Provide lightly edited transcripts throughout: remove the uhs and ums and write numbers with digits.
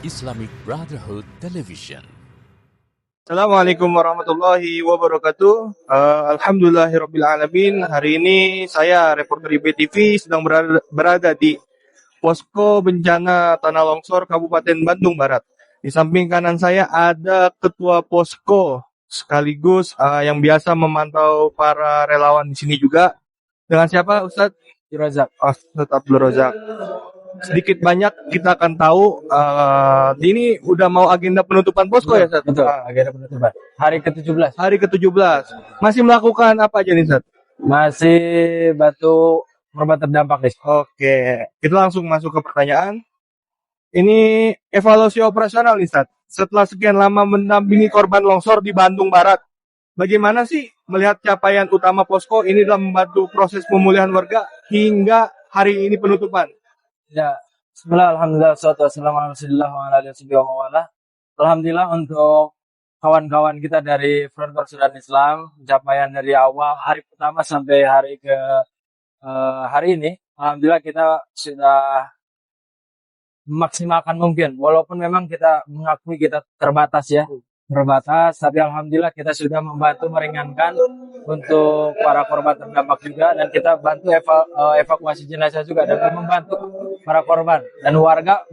Islamic Brotherhood Television. Assalamualaikum warahmatullahi wabarakatuh. Alhamdulillahirrabbilalamin. Hari ini saya, reporter IBTV, sedang berada di Posko Bencana Tanah Longsor Kabupaten Bandung Barat. Di samping kanan saya ada Ketua Posko, sekaligus yang biasa memantau para relawan di sini juga. Dengan siapa, Ustadz? Razak. Ustadz Abdul Razak. Sedikit banyak kita akan tahu ini udah mau agenda penutupan posko ya, Ustadz? Betul, agenda penutupan. Hari ke-17. Hari ke-17. Masih melakukan apa aja nih, Ustadz? Masih bantu korban terdampak nih. Oke, kita langsung masuk ke pertanyaan. Ini evaluasi operasional nih, Ustadz. Setelah sekian lama mendampingi korban longsor di Bandung Barat, bagaimana sih melihat capaian utama posko ini dalam membantu proses pemulihan warga hingga hari ini penutupan? Ya, bismillah, alhamdulillah, wassalatu wassalamu ala rasulillah wa ala alihi wa mawala. Alhamdulillah untuk kawan-kawan kita dari Front Persaudaraan Islam, pencapaian dari awal hari pertama sampai hari ke hari ini, alhamdulillah kita sudah memaksimalkan mungkin. Walaupun memang kita mengakui kita terbatas, tapi alhamdulillah kita sudah membantu meringankan untuk para korban terdampak juga, dan kita bantu evakuasi jenazah juga dan membantu para korban, dan warga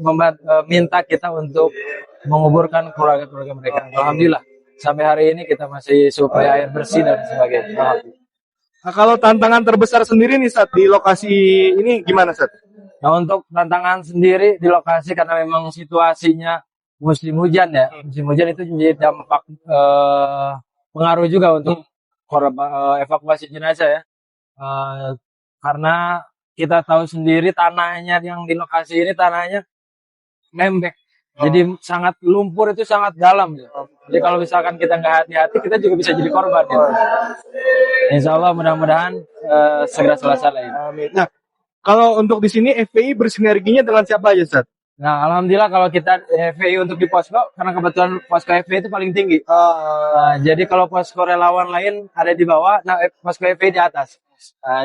minta kita untuk menguburkan keluarga-keluarga mereka. Alhamdulillah sampai hari ini kita masih suplai air bersih dan sebagainya. Nah, kalau tantangan terbesar sendiri nih, Ustadz, di lokasi ini gimana, Ustadz? Nah, untuk tantangan sendiri di lokasi, karena memang situasinya musim hujan ya. Musim hujan itu menjadi dampak pengaruh juga untuk evakuasi jenazah ya. Karena kita tahu sendiri tanahnya yang di lokasi ini tanahnya lembek. Jadi sangat lumpur, itu sangat dalam ya. Jadi kalau misalkan kita nggak hati-hati, kita juga bisa jadi korban ya. Insya Allah mudah-mudahan segera selesai lah ya. Amin. Nah, kalau untuk di sini FPI bersinerginya dengan siapa aja, Ustadz? Nah, alhamdulillah kalau kita FPI untuk di posko, karena kebetulan posko FPI itu paling tinggi. Jadi kalau posko relawan lain ada di bawah, nah posko FPI di atas.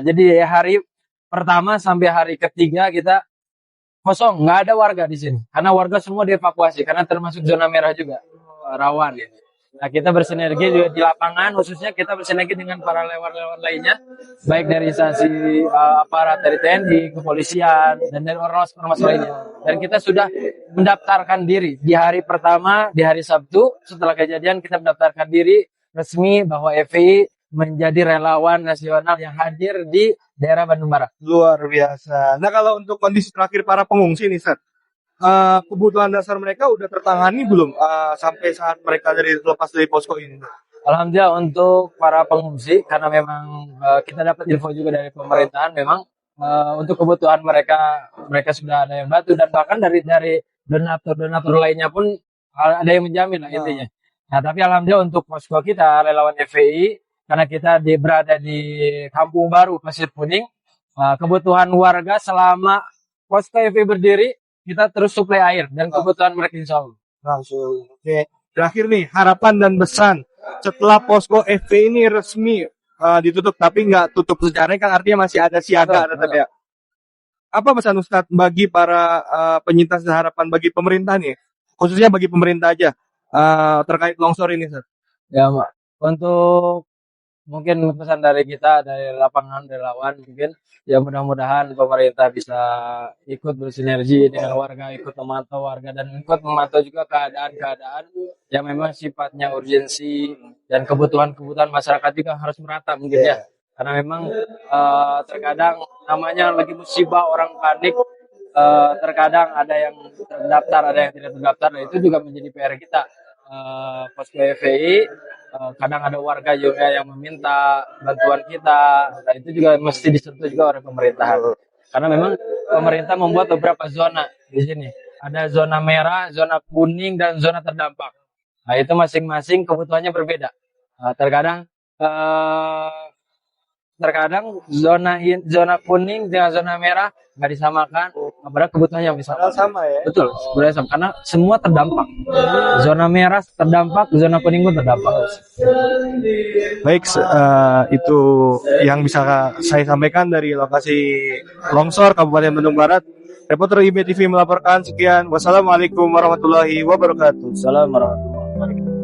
Jadi hari pertama sampai hari ketiga kita kosong, nggak ada warga di sini. Karena warga semua dievakuasi, karena termasuk zona merah juga, rawan. Nah, kita bersinergi juga di lapangan, khususnya kita bersinergi dengan para relawan lainnya, baik dari instansi aparat dari TNI, kepolisian, dan dari ormas-ormas lainnya. Dan kita sudah mendaftarkan diri di hari pertama, di hari Sabtu, setelah kejadian kita mendaftarkan diri resmi bahwa FPI menjadi relawan nasional yang hadir di daerah Bandung Barat. Luar biasa. Nah, kalau untuk kondisi terakhir para pengungsi nih, Ustadz, kebutuhan dasar mereka udah tertangani belum sampai saat mereka lepas dari posko ini? Alhamdulillah untuk para pengungsi, karena memang kita dapat info juga dari pemerintahan, memang untuk kebutuhan mereka sudah ada yang bantu, dan bahkan dari donatur lainnya pun ada yang menjamin lah intinya. Nah, tapi alhamdulillah untuk posko kita relawan FPI, karena kita berada di Kampung Baru Pasir Kuning, kebutuhan warga selama posko FPI berdiri, kita terus suplai air dan kebutuhan mereka insya Allah. Langsung. Oke. Terakhir nih, harapan dan pesan setelah posko FPI ini resmi ditutup, tapi nggak tutup secara kan, artinya masih ada siaga tetap ya. Apa pesan Ustadz bagi para penyintas dan harapan bagi pemerintah nih, khususnya bagi pemerintah aja terkait longsor ini, Ustadz? Ya, Mbak. Untuk mungkin pesan dari kita, dari lapangan relawan, mungkin ya mudah-mudahan pemerintah bisa ikut bersinergi dengan warga, ikut memantau warga, dan ikut memantau juga keadaan-keadaan yang memang sifatnya urgensi, dan kebutuhan-kebutuhan masyarakat juga harus merata mungkin ya. Karena memang terkadang namanya lagi musibah, orang panik, terkadang ada yang terdaftar, ada yang tidak terdaftar, dan itu juga menjadi PR kita. Posko FPI, kadang ada warga juga yang meminta bantuan kita, nah itu juga mesti disentuh juga oleh pemerintahan, karena memang pemerintah membuat beberapa zona di sini, ada zona merah, zona kuning, dan zona terdampak. Nah itu masing-masing kebutuhannya berbeda. Terkadang zona kuning dengan zona merah nggak disamakan, padahal kebutuhannya bisa sama ya. Betul, sebenarnya sama, karena semua terdampak. Zona merah terdampak, zona kuning pun terdampak. Baik, itu yang bisa saya sampaikan dari lokasi longsor Kabupaten Bandung Barat. Reporter IBTV melaporkan sekian. Wassalamualaikum warahmatullahi wabarakatuh. Assalamualaikum warahmatullahi wabarakatuh.